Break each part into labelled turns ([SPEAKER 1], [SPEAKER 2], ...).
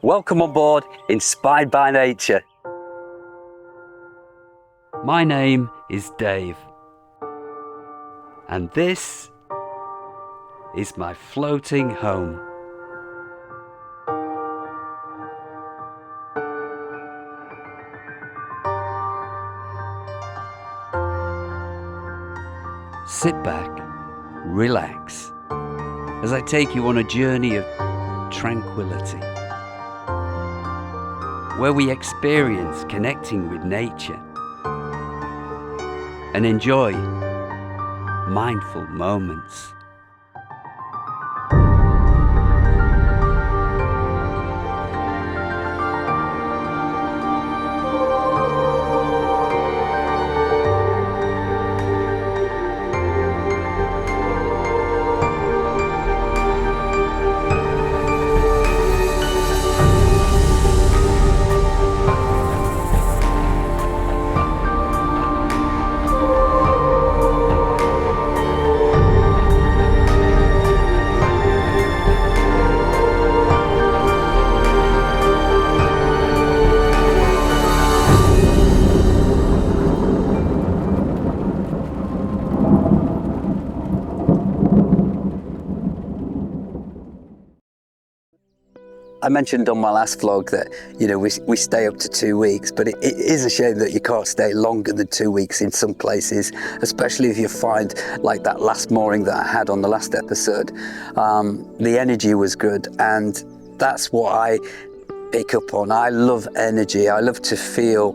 [SPEAKER 1] Welcome on board, inspired by nature. My name is Dave, and this is my floating home. Sit back, relax, as I take you on a journey of tranquility, where we experience connecting with nature and enjoy mindful moments. I mentioned on my last vlog that, we stay up to 2 weeks, but it is a shame that you can't stay longer than 2 weeks in some places, especially if you find like that last mooring that I had on the last episode. The energy was good, and that's what I pick up on. I love energy. I love to feel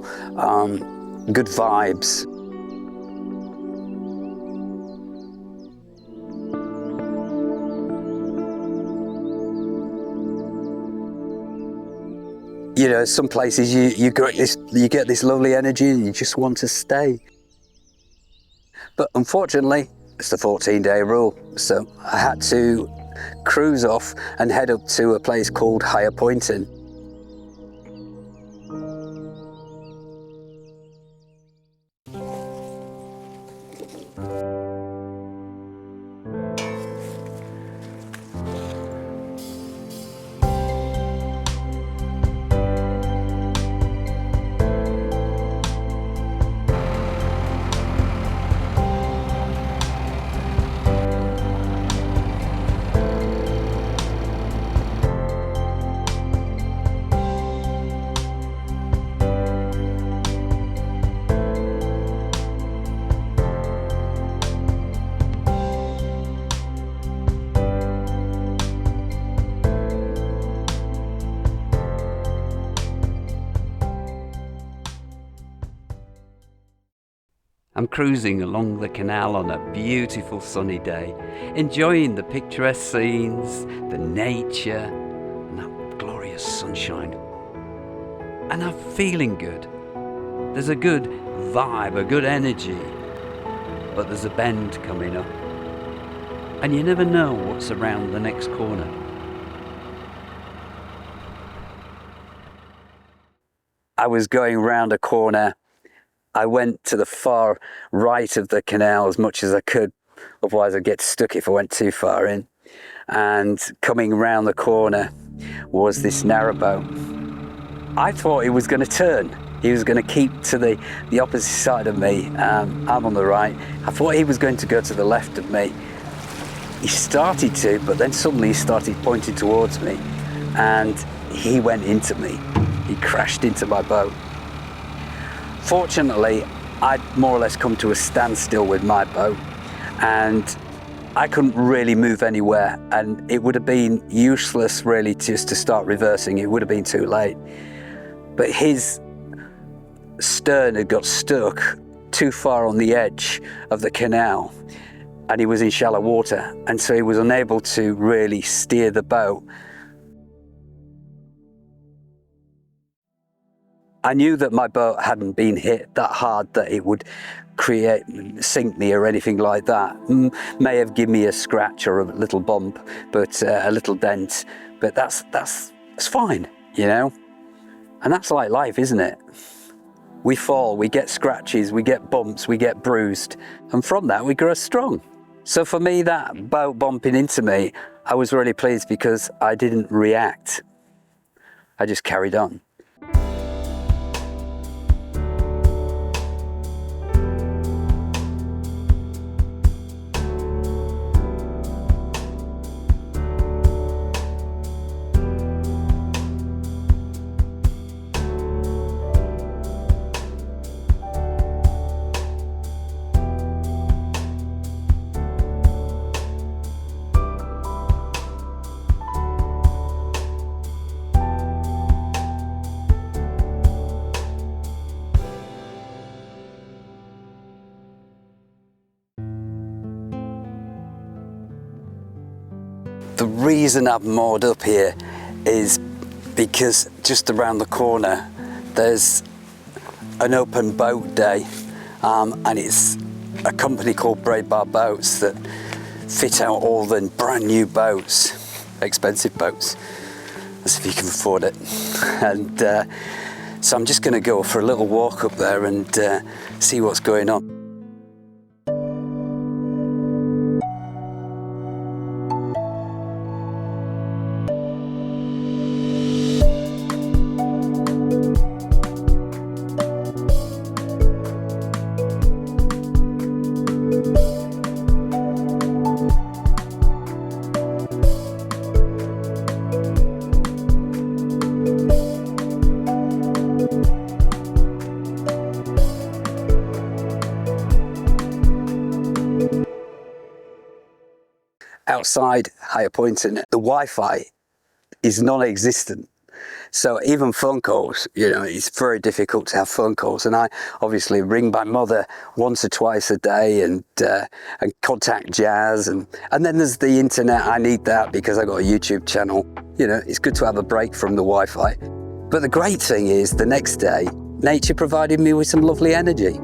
[SPEAKER 1] good vibes. Some places you get this lovely energy and you just want to stay. But unfortunately, it's the 14-day rule. So I had to cruise off and head up to a place called Poynton. I'm cruising along the canal on a beautiful sunny day, enjoying the picturesque scenes, the nature, and that glorious sunshine. And I'm feeling good. There's a good vibe, a good energy, but there's a bend coming up, and you never know what's around the next corner. I was going round a corner. I went to the far right of the canal as much as I could, otherwise I'd get stuck if I went too far in. And coming round the corner was this narrowboat. I thought he was going to turn. He was going to keep to the opposite side of me. I'm on the right. I thought he was going to go to the left of me. He started to, but then suddenly he started pointing towards me, and he went into me. He crashed into my boat. Fortunately, I'd more or less come to a standstill with my boat, and I couldn't really move anywhere, and it would have been useless really just to start reversing. It would have been too late. But his stern had got stuck too far on the edge of the canal, and he was in shallow water, and so he was unable to really steer the boat. I knew that my boat hadn't been hit that hard that it would sink me or anything like that. May have given me a scratch or a little bump, but a little dent. But that's fine, And that's like life, isn't it? We fall, we get scratches, we get bumps, we get bruised, and from that we grow strong. So for me, that boat bumping into me, I was really pleased because I didn't react. I just carried on. The reason I've moored up here is because just around the corner there's an open boat day, and it's a company called Braidbar boats that fit out all the brand new boats, expensive boats, as if you can afford it. And so I'm just going to go for a little walk up there and see what's going on. Outside Higher Poynton, the Wi-Fi is non-existent. So even phone calls, you know, it's very difficult to have phone calls. And I obviously ring my mother once or twice a day and contact Jazz. And then there's the internet. I need that because I got a YouTube channel. You know, it's good to have a break from the Wi-Fi. But the great thing is the next day, nature provided me with some lovely energy.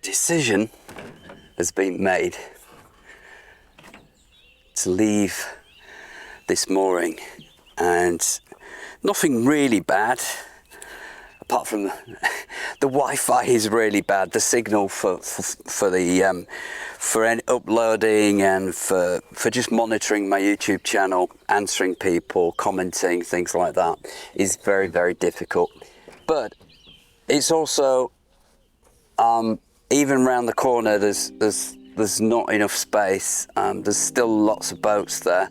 [SPEAKER 1] Decision has been made to leave this mooring, and nothing really bad apart from the Wi-Fi is really bad. The signal for any uploading and for just monitoring my YouTube channel, answering people, commenting, things like that is very, very difficult. But it's also even around the corner, there's not enough space. There's still lots of boats there.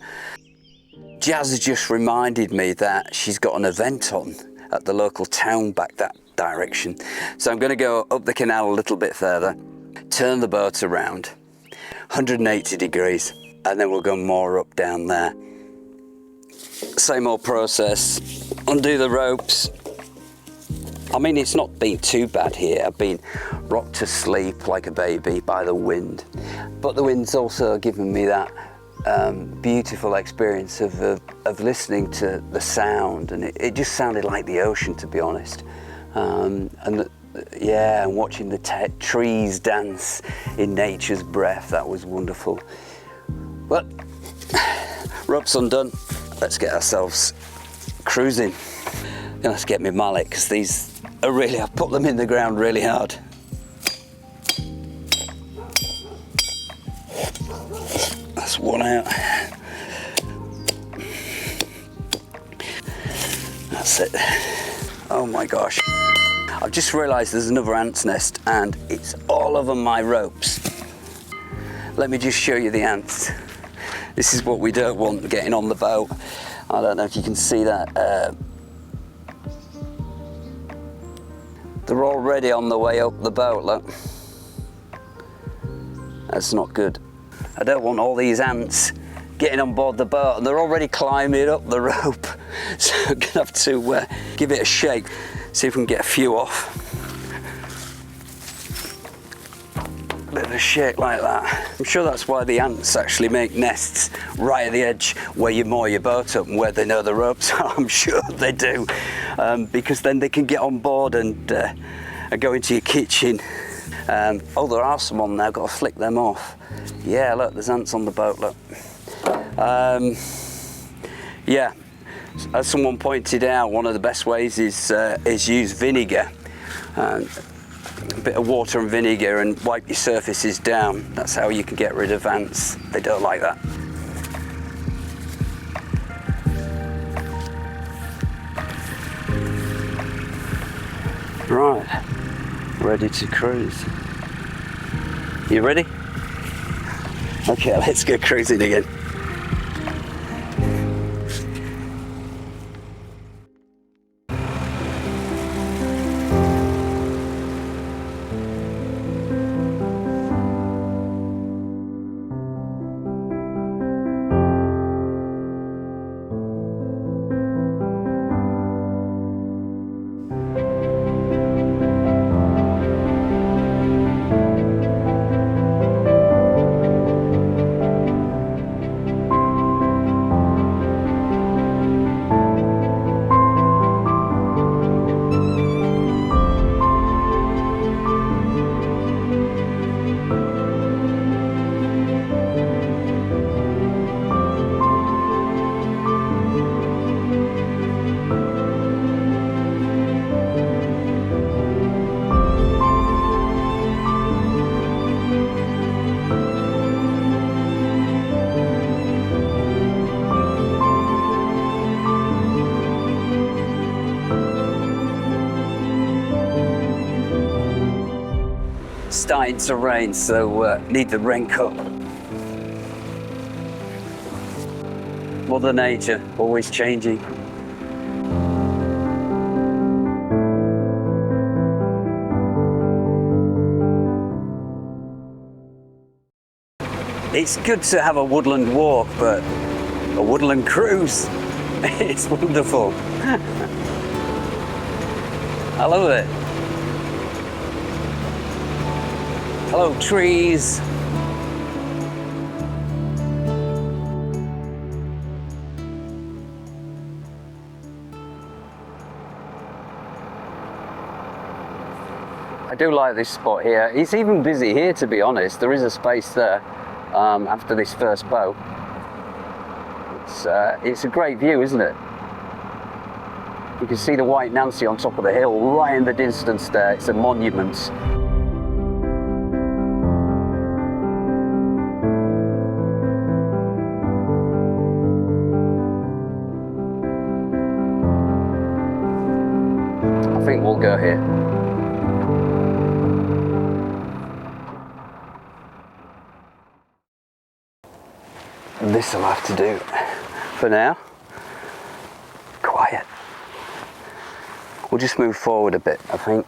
[SPEAKER 1] Jazz has just reminded me that she's got an event on at the local town back that direction. So I'm going to go up the canal a little bit further, turn the boat around 180 degrees, and then we'll go more up down there. Same old process, undo the ropes. I mean, it's not been too bad here. I've been rocked to sleep like a baby by the wind, but the wind's also given me that beautiful experience of listening to the sound, and it just sounded like the ocean, to be honest. And watching the trees dance in nature's breath, that was wonderful. But rope's undone. Let's get ourselves cruising. Let's get my mallet, because these are really, I've put them in the ground really hard. That's one out. That's it. Oh my gosh. I've just realised there's another ant's nest and it's all over my ropes. Let me just show you the ants. This is what we don't want getting on the boat. I don't know if you can see that. They're already on the way up the boat, look. That's not good. I don't want all these ants getting on board the boat, and they're already climbing up the rope. So I'm gonna have to give it a shake, see if we can get a few off. Bit of a shake like that. I'm sure that's why the ants actually make nests right at the edge where you moor your boat up and where they know the ropes are. I'm sure they do, because then they can get on board and go into your kitchen. Oh, there are some on there, I've got to flick them off. Yeah, look, there's ants on the boat, look. Yeah, as someone pointed out, one of the best ways is use vinegar. A bit of water and vinegar and wipe your surfaces down. That's how you can get rid of ants. They don't like that. Right, ready to cruise. You ready? Okay, let's go cruising again. Starting to rain, so need the raincoat. Mother Nature, always changing. It's good to have a woodland walk, but a woodland cruise, it's wonderful. I love it. Hello, trees. I do like this spot here. It's even busy here, to be honest. There is a space there after this first boat. It's a great view, isn't it? You can see the White Nancy on top of the hill, right in the distance there. It's a monument. I think we'll go here. This will have to do for now. Quiet. We'll just move forward a bit, I think.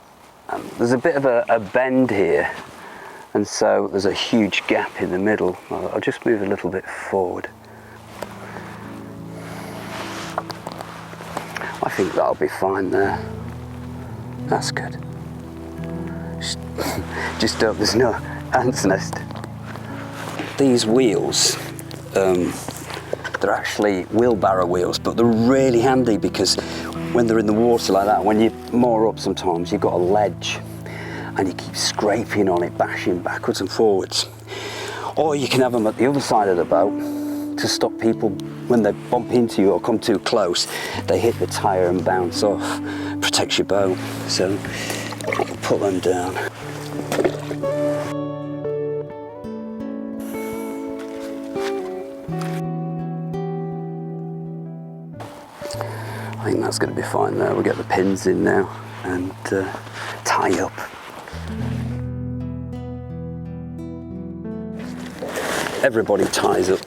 [SPEAKER 1] There's a bit of a bend here, and so there's a huge gap in the middle. I'll just move a little bit forward. I think that'll be fine there. That's good. Just hope there's no ants nest. These wheels, they're actually wheelbarrow wheels, but they're really handy because when they're in the water like that, when you moor up sometimes, you've got a ledge and you keep scraping on it, bashing backwards and forwards. Or you can have them at the other side of the boat to stop people when they bump into you or come too close. They hit the tyre and bounce off. Protects your boat. So I'll put them down. I think that's going to be fine there. We'll get the pins in now and tie up. Everybody ties up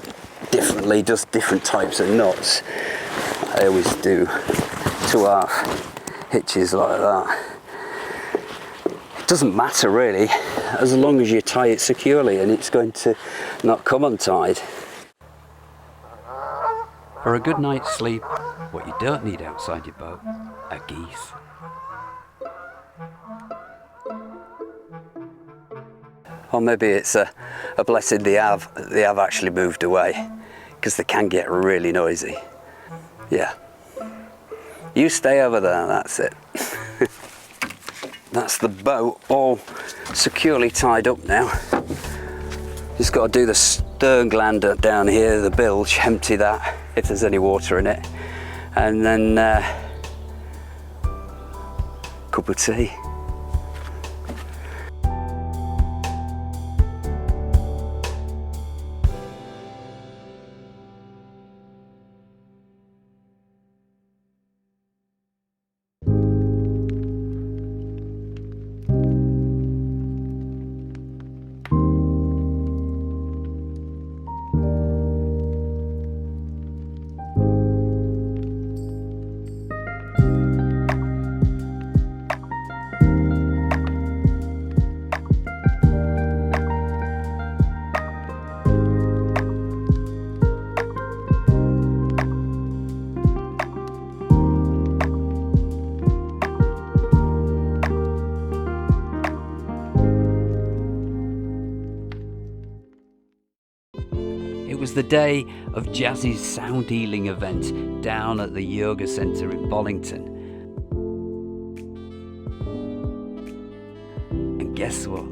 [SPEAKER 1] differently, does different types of knots. I always do 2.5 hitches like that. It doesn't matter really, as long as you tie it securely and it's going to not come untied. For a good night's sleep, what you don't need outside your boat are geese. Or maybe it's a blessing they have actually moved away, because they can get really noisy. Yeah. You stay over there, that's it. That's the boat all securely tied up now. Just got to do the stern gland down here, the bilge, empty that if there's any water in it, and then cup of tea. It was the day of Jazz's sound healing event down at the yoga centre in Bollington. And guess what?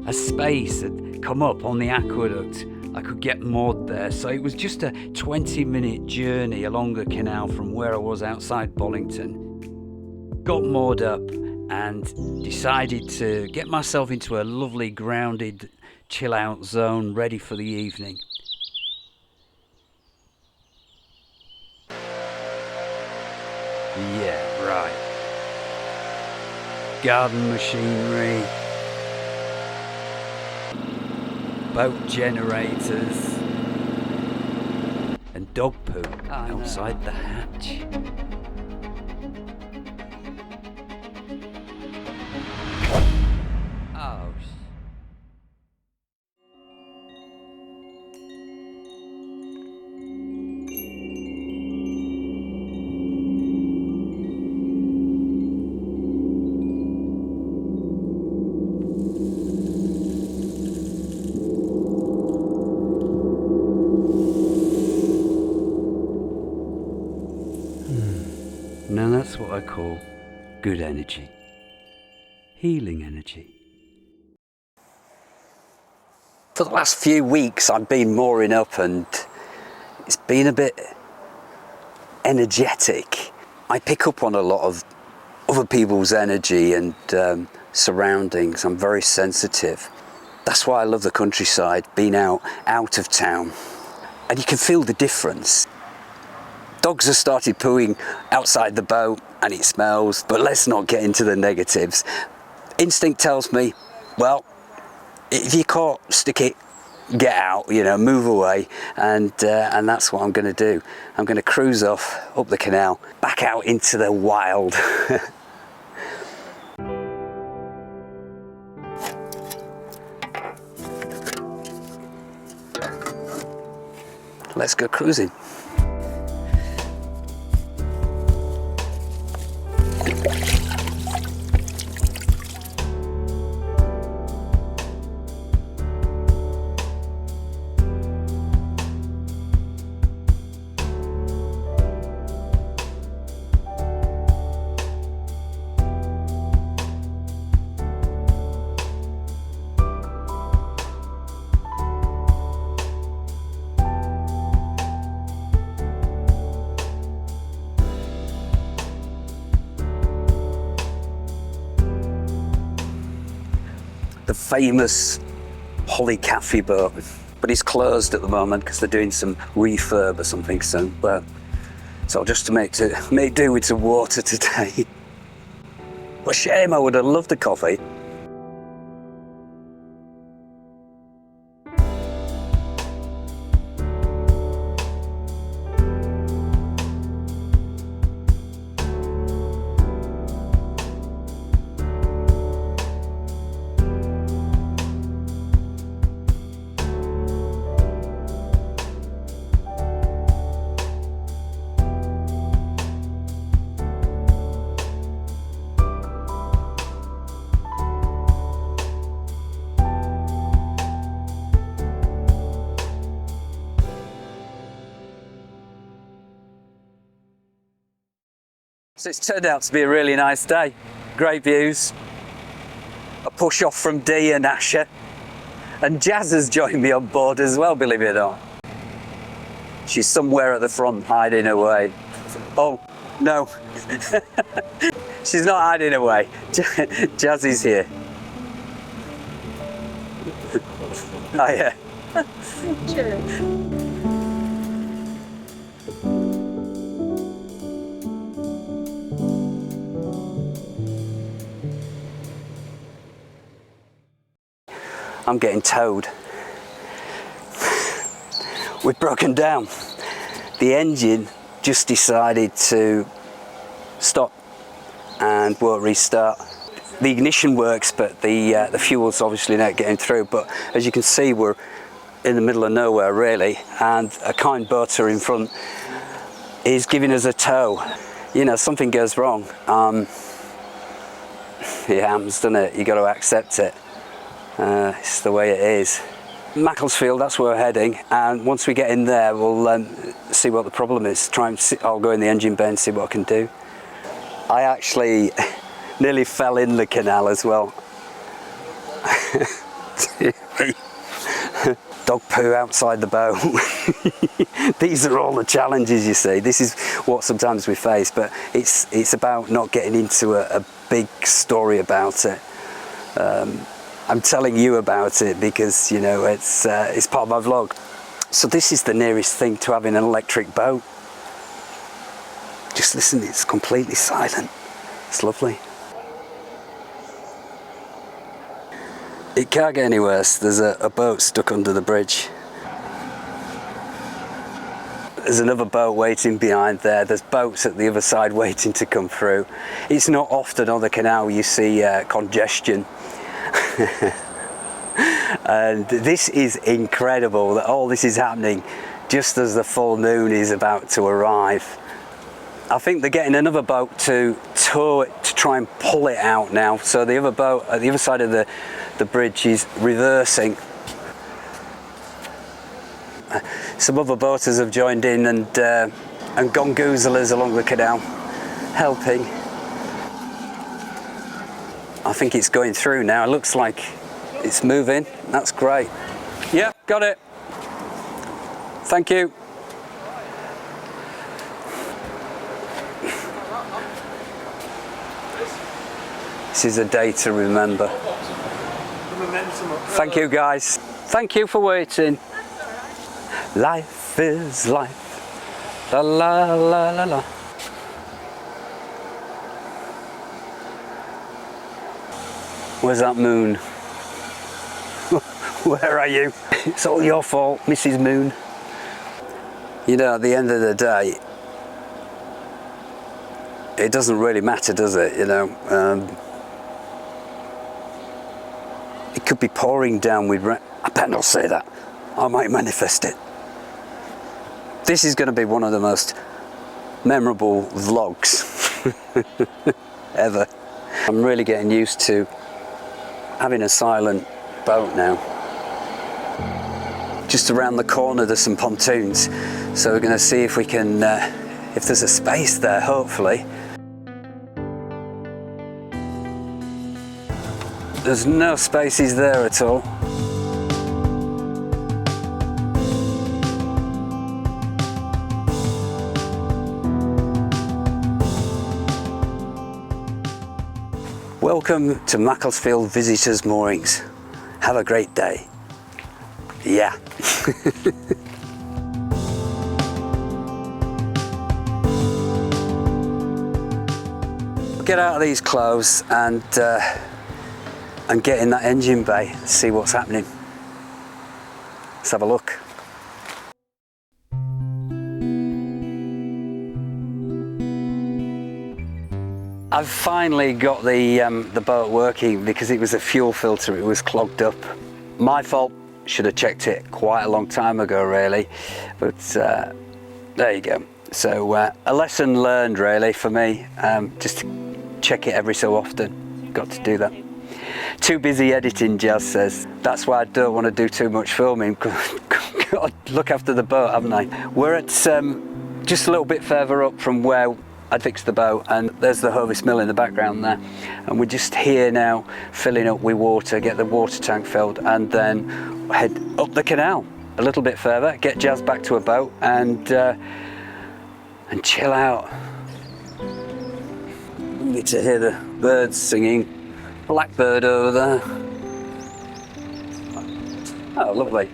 [SPEAKER 1] A space had come up on the aqueduct. I could get moored there, so it was just a 20-minute journey along the canal from where I was outside Bollington. Got moored up and decided to get myself into a lovely grounded chill out zone ready for the evening. Yeah, right. Garden machinery, boat generators, and dog poo outside the hatch. Oh. Now that's what I call good energy, healing energy. For the last few weeks I've been mooring up and it's been a bit energetic. I pick up on a lot of other people's energy and surroundings. I'm very sensitive. That's why I love the countryside, being out of town. And you can feel the difference. Dogs have started pooing outside the boat and it smells, but let's not get into the negatives. Instinct tells me, well, if you can't stick it, get out, you know, move away, and that's what I'm going to do. I'm going to cruise off up the canal, back out into the wild. Let's go cruising. The famous Holly Cafe boat, but it's closed at the moment because they're doing some refurb or something soon. But so just to make do with some water today. What a shame, I would have loved a coffee. So it's turned out to be a really nice day. Great views. A push off from Dee and Asher. And Jazz has joined me on board as well, believe it or not. She's somewhere at the front hiding away. Oh, no. She's not hiding away. Jazz is here. Oh, yeah.
[SPEAKER 2] Cheers.
[SPEAKER 1] I'm getting towed. We've broken down. The engine just decided to stop and won't restart. The ignition works, but the fuel's obviously not getting through. But as you can see, we're in the middle of nowhere really, and a kind boater in front is giving us a tow. You know, something goes wrong. It happens, doesn't it? You got to accept it. It's the way it is. Macclesfield, that's where we're heading, and once we get in there we'll see what the problem is. I'll go in the engine bay and see what I can do. I actually nearly fell in the canal as well. Dog poo outside the boat. These are all the challenges, you see. This is what sometimes we face, but it's about not getting into a big story about it. I'm telling you about it because, you know, it's part of my vlog. So this is the nearest thing to having an electric boat. Just listen, it's completely silent. It's lovely. It can't get any worse. There's a boat stuck under the bridge. There's another boat waiting behind there. There's boats at the other side waiting to come through. It's not often on the canal you see congestion. And this is incredible that all this is happening just as the full moon is about to arrive. I think they're getting another boat to tow it, to try and pull it out now. So the other boat at the other side of the bridge is reversing. Some other boaters have joined in and gone goozlers along the canal, helping. I think it's going through now. It looks like it's moving. That's great. Yep, got it. Thank you. This is a day to remember. Thank you, guys. Thank you for waiting. Life is life. La la la la la. Where's that moon? Where are you? It's all your fault, Mrs. Moon. You know, at the end of the day, it doesn't really matter, does it? You know, it could be pouring down with rain. I better not say that. I might manifest it. This is going to be one of the most memorable vlogs ever. I'm really getting used to having a silent boat now. Just around the corner there's some pontoons, so we're going to see if we can, if there's a space there, hopefully. There's no spaces there at all. Welcome to Macclesfield Visitors Moorings. Have a great day. Yeah. Get out of these clothes and get in that engine bay, see what's happening. Let's have a look. I've finally got the boat working because it was a fuel filter, it was clogged up. My fault, should have checked it quite a long time ago really, but there you go. So a lesson learned really for me, just to check it every so often, got to do that. Too busy editing, Jazz says. That's why I don't want to do too much filming, got to look after the boat, haven't I? We're at just a little bit further up from where I'd fixed the boat, and there's the Hovis Mill in the background there. And we're just here now, filling up with water, get the water tank filled, and then head up the canal a little bit further, get Jazz back to a boat, and chill out. You get to hear the birds singing. Blackbird over there. Oh, lovely.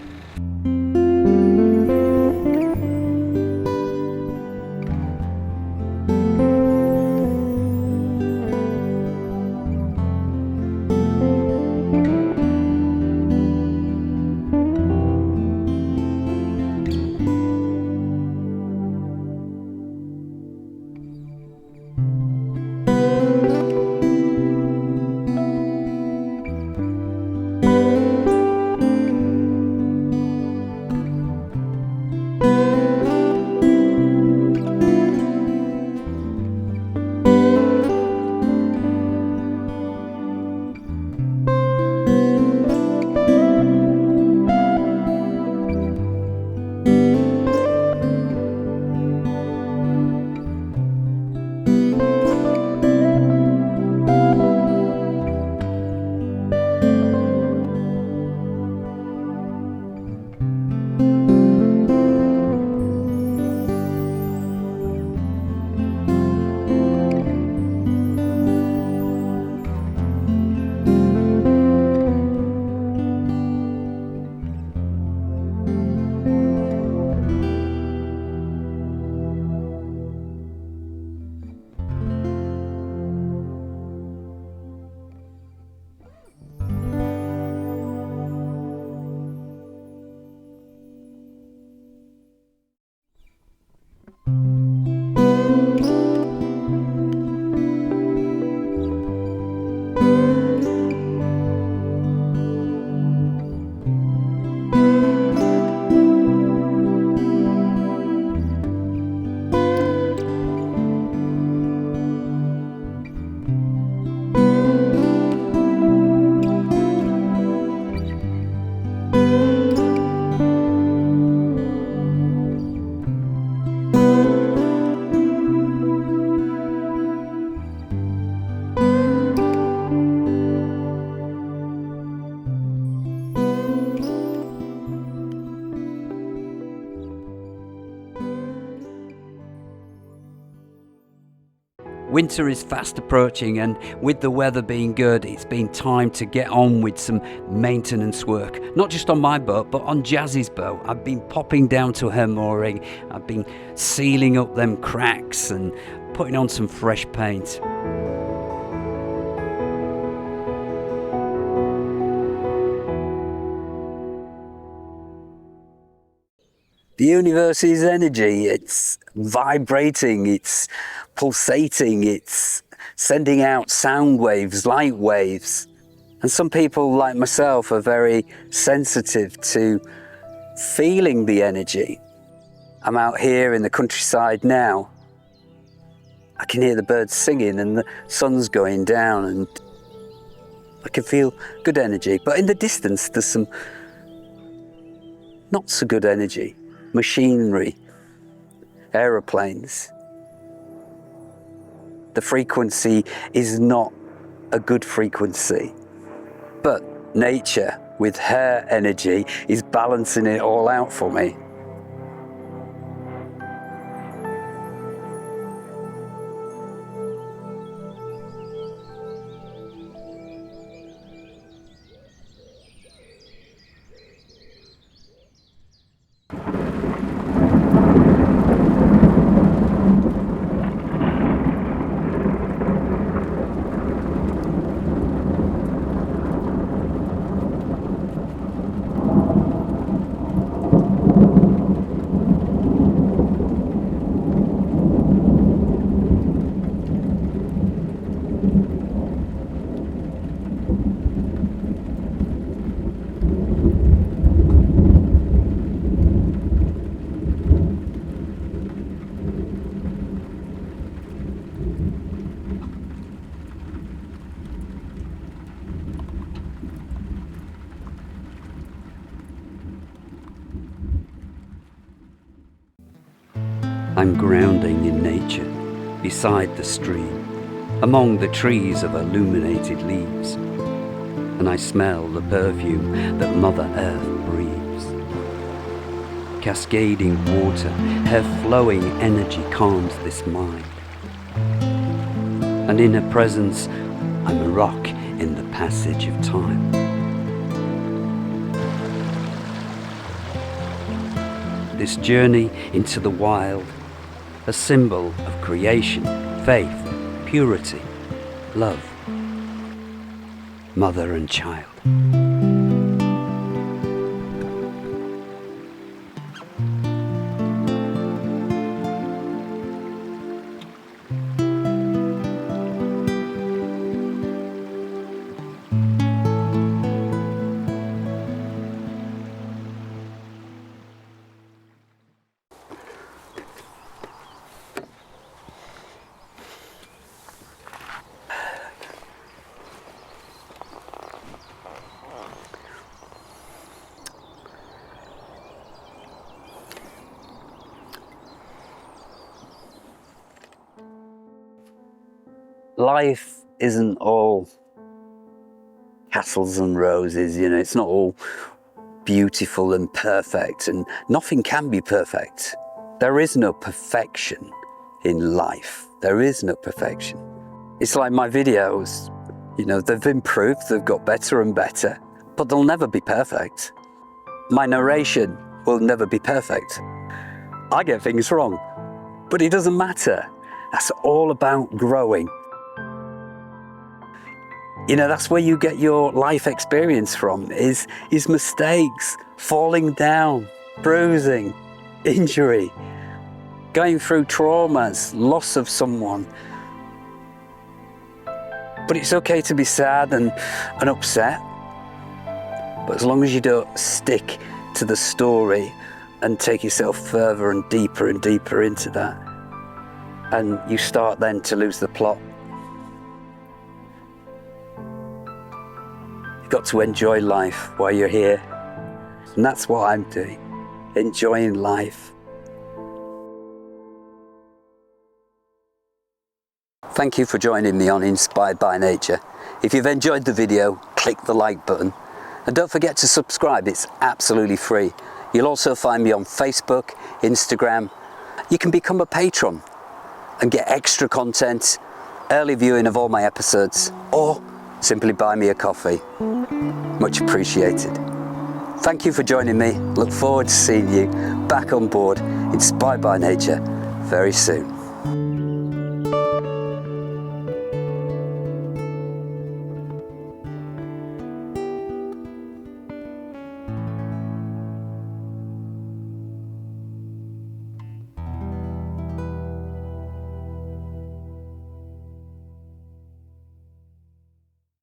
[SPEAKER 1] Winter is fast approaching, and with the weather being good, it's been time to get on with some maintenance work. Not just on my boat, but on Jazz's boat. I've been popping down to her mooring. I've been sealing up them cracks and putting on some fresh paint. The universe is energy. It's vibrating, it's pulsating, it's sending out sound waves, light waves. And some people, like myself, are very sensitive to feeling the energy. I'm out here in the countryside now. I can hear the birds singing and the sun's going down, and I can feel good energy. But in the distance, there's some not so good energy. Machinery, aeroplanes. The frequency is not a good frequency. But nature, with her energy, is balancing it all out for me. I'm grounding in nature, beside the stream, among the trees of illuminated leaves, and I smell the perfume that Mother Earth breathes. Cascading water, her flowing energy calms this mind, and in her presence I'm a rock in the passage of time. This journey into the wild, a symbol of creation, faith, purity, love, mother and child. Life isn't all castles and roses, you know, it's not all beautiful and perfect, and nothing can be perfect. There is no perfection in life. There is no perfection. It's like my videos, you know, they've improved, they've got better and better, but they'll never be perfect. My narration will never be perfect. I get things wrong, but it doesn't matter. That's all about growing. You know, that's where you get your life experience from, is mistakes, falling down, bruising, injury, going through traumas, loss of someone. But it's okay to be sad and upset. But as long as you don't stick to the story and take yourself further and deeper into that, and you start then to lose the plot. You've got to enjoy life while you're here. And that's what I'm doing, enjoying life. Thank you for joining me on Inspired by Nature. If you've enjoyed the video, click the like button. And don't forget to subscribe, it's absolutely free. You'll also find me on Facebook, Instagram. You can become a patron and get extra content, early viewing of all my episodes, or simply buy me a coffee. Much appreciated. Thank you for joining me. Look forward to seeing you back on board Inspired by Nature very soon.